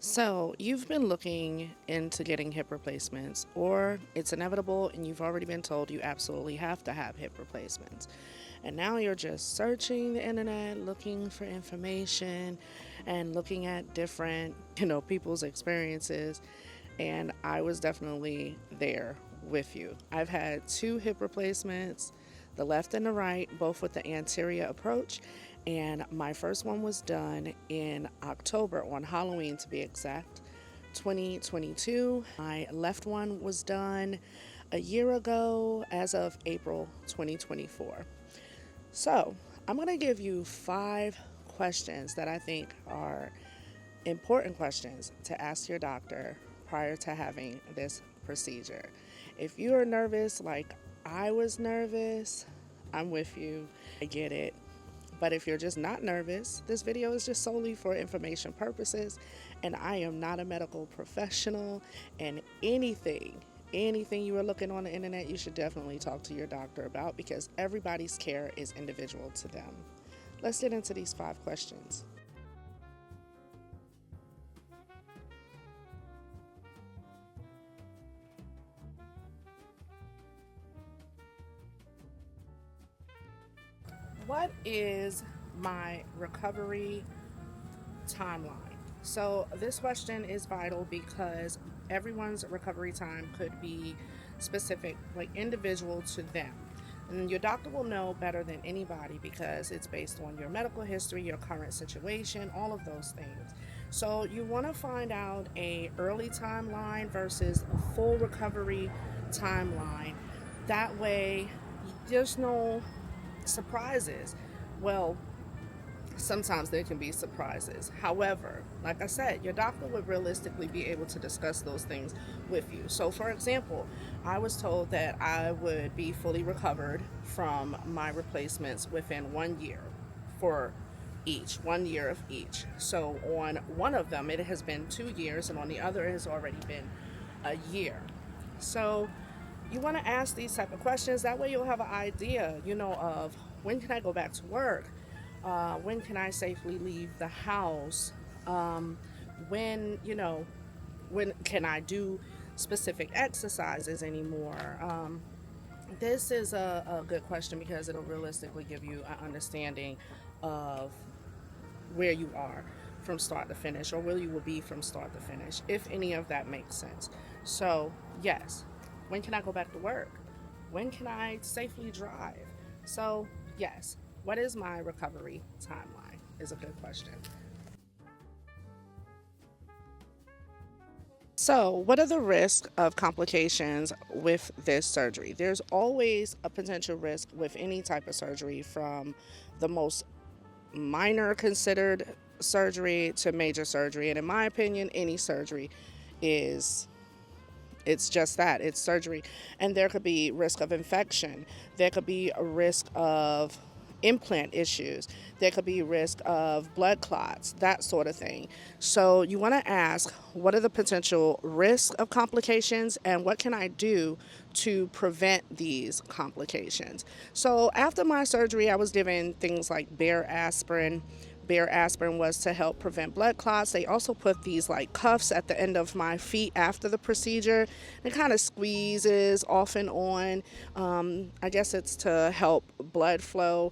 So, you've been looking into getting hip replacements, or it's inevitable and you've already been told you absolutely have to have hip replacements. And now you're just searching the internet, looking for information and looking at different, people's experiences. And I was definitely there with you. I've had two hip replacements, the left and the right, both with the anterior approach. And my first one was done in October, on Halloween to be exact, 2022. My left one was done a year ago as of April 2024. So, I'm going to give you 5 questions that I think are important questions to ask your doctor prior to having this procedure. If you are nervous, like I was nervous, I'm with you. I get it. But if you're just not nervous, this video is just solely for information purposes, and I am not a medical professional. And anything you are looking on the internet, you should definitely talk to your doctor about, because everybody's care is individual to them. Let's get into these 5 questions. What is my recovery timeline? So, this question is vital because everyone's recovery time could be specific, like individual to them. And your doctor will know better than anybody because it's based on your medical history, your current situation, all of those things. So, you want to find out a early timeline versus a full recovery timeline. That way, there's no surprises. Well, sometimes there can be surprises. However, like I said, your doctor would realistically be able to discuss those things with you. So, for example, I was told that I would be fully recovered from my replacements within 1 year for each, 1 year of each. So, on one of them, it has been 2 years, and on the other, it has already been a year. So, you want to ask these type of questions. That way you'll have an idea, of when can I go back to work? When can I safely leave the house? When, when can I do specific exercises anymore? This is a good question because it'll realistically give you an understanding of where you are from start to finish, or where you will be from start to finish, if any of that makes sense. So, yes, when can I go back to work? When can I safely drive? So, yes, what is my recovery timeline is a good question. So, what are the risks of complications with this surgery? There's always a potential risk with any type of surgery, from the most minor considered surgery to major surgery. And in my opinion, any surgery is, it's just that, it's surgery. And there could be risk of infection, there could be a risk of implant issues, there could be risk of blood clots, that sort of thing. So you want to ask, what are the potential risks of complications, and what can I do to prevent these complications? So after my surgery, I was given things like Bear aspirin. Bear aspirin was to help prevent blood clots. They also put these like cuffs at the end of my feet after the procedure. It kind of squeezes off and on. I guess it's to help blood flow,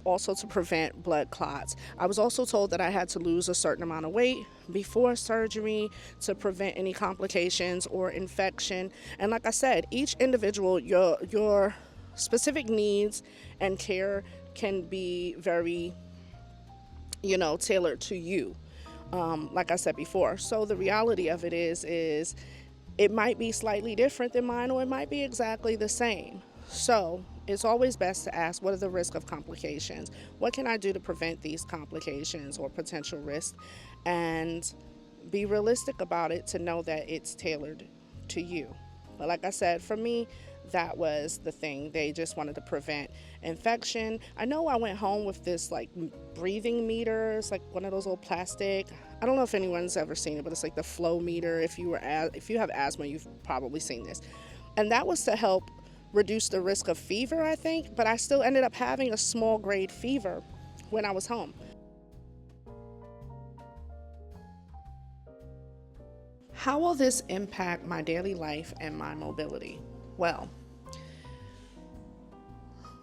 also to prevent blood clots. I was also told that I had to lose a certain amount of weight before surgery to prevent any complications or infection. And like I said, each individual, your specific needs and care can be very, tailored to you. Like I said before. So the reality of it is it might be slightly different than mine, or it might be exactly the same. So it's always best to ask, what are the risks of complications? What can I do to prevent these complications or potential risks? And be realistic about it to know that it's tailored to you. But like I said, for me, that was the thing. They just wanted to prevent infection. I know I went home with this like breathing meter. It's like one of those old plastic. I don't know if anyone's ever seen it, but it's like the flow meter. If you have asthma, you've probably seen this. And that was to help reduce the risk of fever, I think. But I still ended up having a small grade fever when I was home. How will this impact my daily life and my mobility? Well,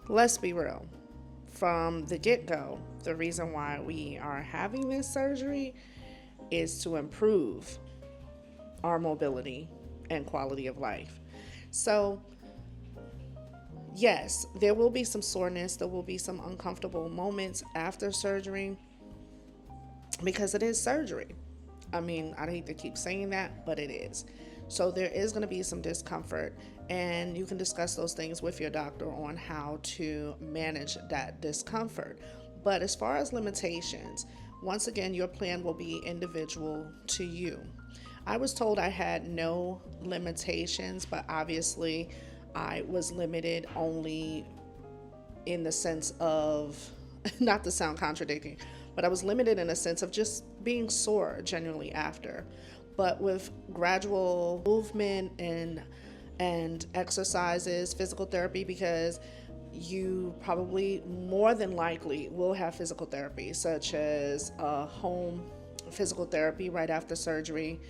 let's be real. From the get go, the reason why we are having this surgery is to improve our mobility and quality of life. So, yes, there will be some soreness, there will be some uncomfortable moments after surgery because it is surgery. I mean, I hate to keep saying that, but it is. So there is going to be some discomfort, and you can discuss those things with your doctor on how to manage that discomfort. But as far as limitations, once again, your plan will be individual to you. I was told I had no limitations, but obviously I was limited only in the sense of, not to sound contradicting, but I was limited in a sense of just being sore genuinely after. But with gradual movement and exercises, physical therapy, because you probably more than likely will have physical therapy, such as home physical therapy right after surgery.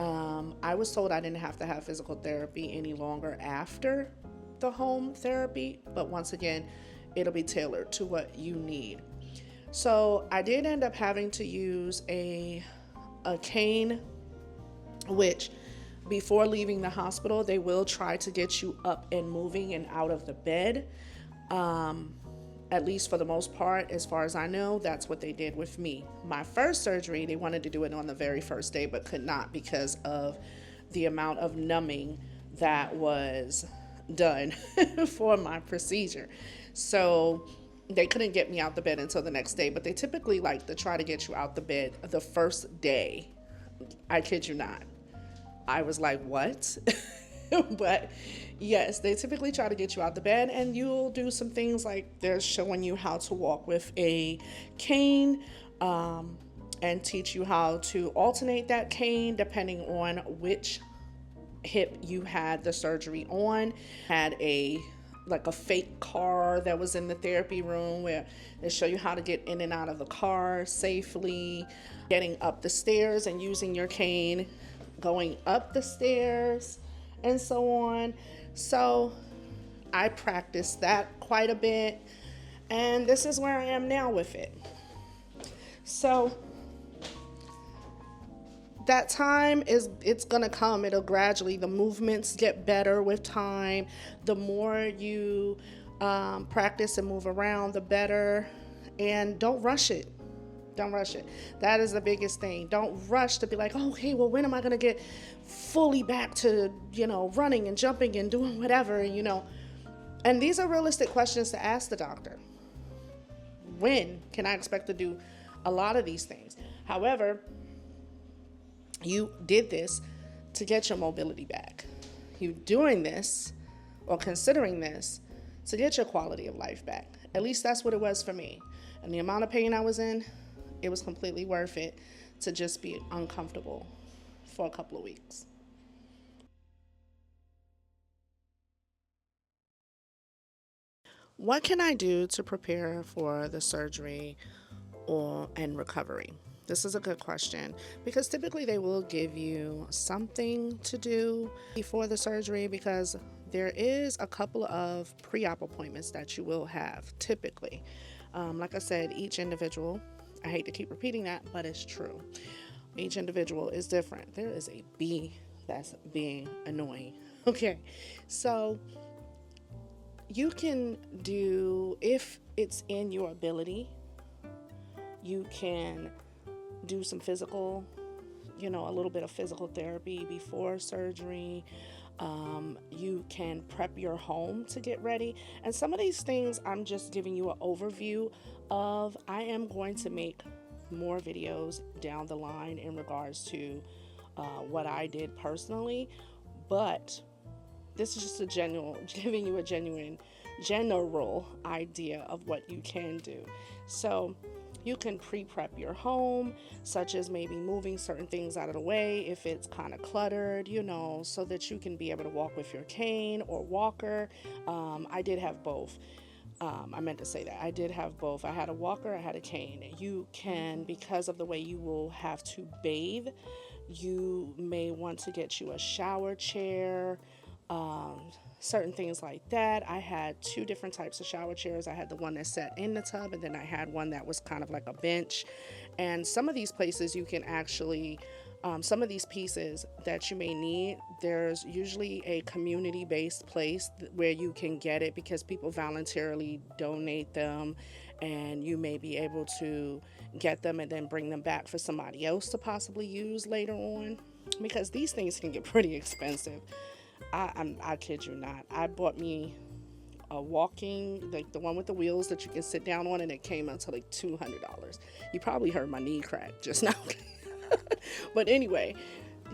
I was told I didn't have to have physical therapy any longer after the home therapy, but once again, it'll be tailored to what you need. So I did end up having to use a cane, which before leaving the hospital, they will try to get you up and moving and out of the bed. At least for the most part, as far as I know, that's what they did with me. My first surgery, they wanted to do it on the very first day, but could not because of the amount of numbing that was done for my procedure. So they couldn't get me out the bed until the next day, but they typically like to try to get you out the bed the first day. I kid you not. I was like, what? But yes, they typically try to get you out the bed, and you'll do some things like they're showing you how to walk with a cane, and teach you how to alternate that cane depending on which hip you had the surgery on. Had a like a fake car that was in the therapy room where they show you how to get in and out of the car safely, getting up the stairs and using your cane, going up the stairs, and so on. So I practiced that quite a bit, and this is where I am now with it. So that time it's gonna come. It'll gradually, the movements get better with time. The more you practice and move around, the better. And don't rush it. Don't rush it. That is the biggest thing. Don't rush to be like, oh, okay, well, when am I going to get fully back to, running and jumping and doing whatever, And these are realistic questions to ask the doctor. When can I expect to do a lot of these things? However, you did this to get your mobility back. You doing this or considering this to get your quality of life back. At least that's what it was for me. And the amount of pain I was in, it was completely worth it to just be uncomfortable for a couple of weeks. What can I do to prepare for the surgery and recovery? This is a good question because typically they will give you something to do before the surgery because there is a couple of pre-op appointments that you will have typically. Like I said, each individual, I hate to keep repeating that, but it's true. Each individual is different. There is a bee that's being annoying. Okay, so you can do, if it's in your ability, you can do some physical, a little bit of physical therapy before surgery. You can prep your home to get ready. And some of these things I'm just giving you an overview of. I am going to make more videos down the line in regards to what I did personally, but this is just giving you a general idea of what you can do. So you can pre-prep your home, such as maybe moving certain things out of the way if it's kind of cluttered, so that you can be able to walk with your cane or walker. I did have both. I meant to say that. I did have both. I had a walker, I had a cane. You can, because of the way you will have to bathe, You may want to get you a shower chair, um, certain things like that. I had two different types of shower chairs. I had the one that sat in the tub, and then I had one that was kind of like a bench. And some of these places you can actually, some of these pieces that you may need, there's usually a community based place where you can get it because people voluntarily donate them, and you may be able to get them and then bring them back for somebody else to possibly use later on, because these things can get pretty expensive. I kid you not. I bought me a walking, like the one with the wheels that you can sit down on, and it came out to like $200. You probably heard my knee crack just now. But anyway,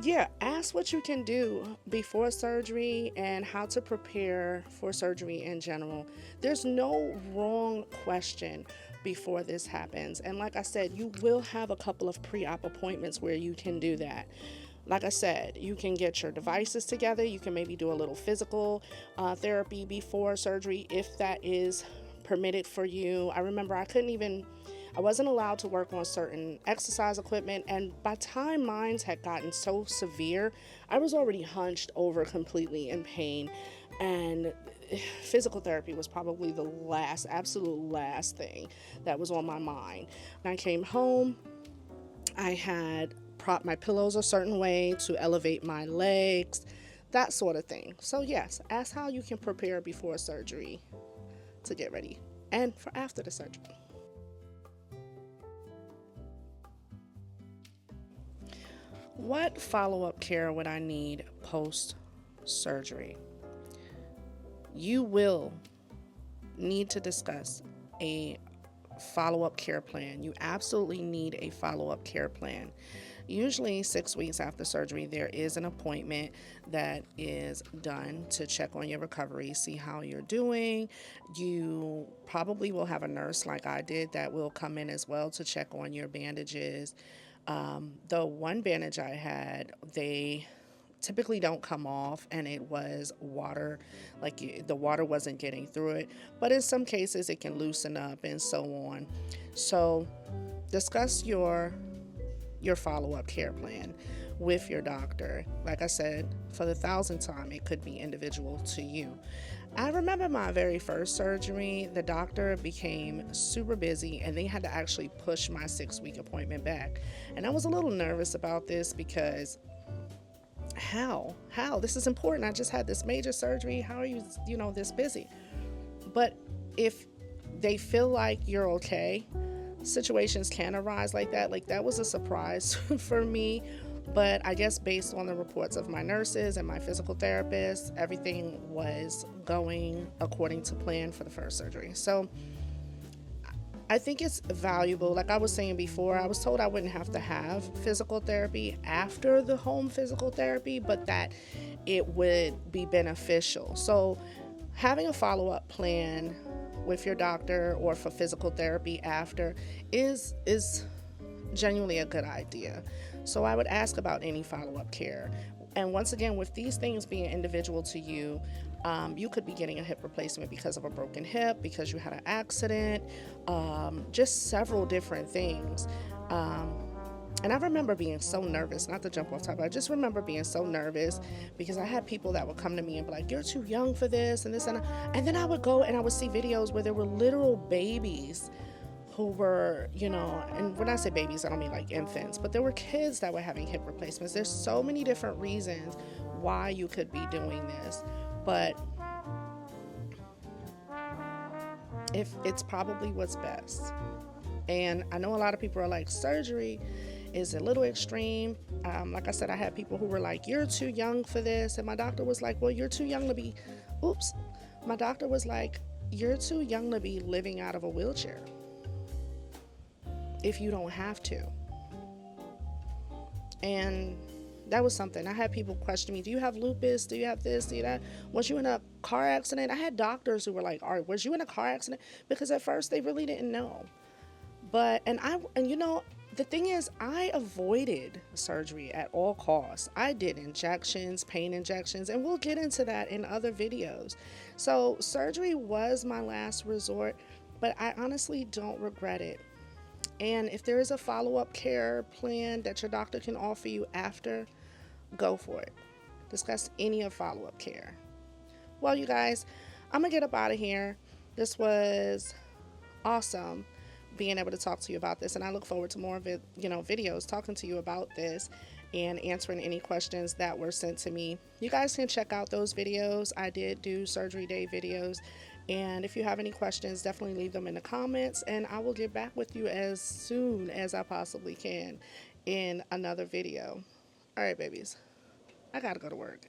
yeah, ask what you can do before surgery and how to prepare for surgery in general. There's no wrong question before this happens. And like I said, you will have a couple of pre op appointments where you can do that. Like I said, you can get your devices together. You can maybe do a little physical therapy before surgery if that is permitted for you. I remember I wasn't allowed to work on certain exercise equipment, and by time mine had gotten so severe, I was already hunched over completely in pain, and physical therapy was probably the absolute last thing that was on my mind. When I came home, I had propped my pillows a certain way to elevate my legs, that sort of thing. So yes, ask how you can prepare before surgery to get ready and for after the surgery. What follow up care would I need post surgery? You will need to discuss a follow up care plan. You absolutely need a follow up care plan. Usually, 6 weeks after surgery, there is an appointment that is done to check on your recovery, see how you're doing. You probably will have a nurse, like I did, that will come in as well to check on your bandages. The one bandage I had, they typically don't come off, and it was water, the water wasn't getting through it, but in some cases it can loosen up and so on. So discuss your follow-up care plan with your doctor. Like I said, for the thousandth time, it could be individual to you. I remember my very first surgery, the doctor became super busy and they had to actually push my 6 week appointment back. And I was a little nervous about this because how? This is important. I just had this major surgery. How are you, this busy? But if they feel like you're okay, situations can arise like that. Like, that was a surprise for me. But I guess based on the reports of my nurses and my physical therapist, everything was going according to plan for the first surgery. So I think it's valuable. Like I was saying before, I was told I wouldn't have to have physical therapy after the home physical therapy, but that it would be beneficial. So having a follow-up plan with your doctor or for physical therapy after is genuinely a good idea. So I would ask about any follow-up care. And once again, with these things being individual to you, you could be getting a hip replacement because of a broken hip, because you had an accident, just several different things. And I remember being so nervous, not to jump off topic, I just remember being so nervous because I had people that would come to me and be like, you're too young for this and this and that. And then I would go and I would see videos where there were literal babies who were, and when I say babies, I don't mean like infants, but there were kids that were having hip replacements. There's so many different reasons why you could be doing this, but if it's probably what's best. And I know a lot of people are like, surgery is a little extreme. Like I said, I had people who were like, you're too young for this. And my doctor was like, well, you're too young to be, my doctor was like, you're too young to be living out of a wheelchair if you don't have to. And that was something. I had people question me, do you have lupus? Do you have this? Do you that? Was you in a car accident? I had doctors who were like, all right, was you in a car accident? Because at first they really didn't know. But, the thing is, I avoided surgery at all costs. I did injections, pain injections, and we'll get into that in other videos. So surgery was my last resort, but I honestly don't regret it. And if there is a follow up care plan that your doctor can offer you after, go for it. Discuss any of follow up care. Well, you guys, I'm going to get up out of here. This was awesome being able to talk to you about this, and I look forward to more videos talking to you about this and answering any questions that were sent to me. You guys can check out those videos. I did do surgery day videos, and if you have any questions, definitely leave them in the comments, and I will get back with you as soon as I possibly can in another video. All right, babies, I gotta go to work.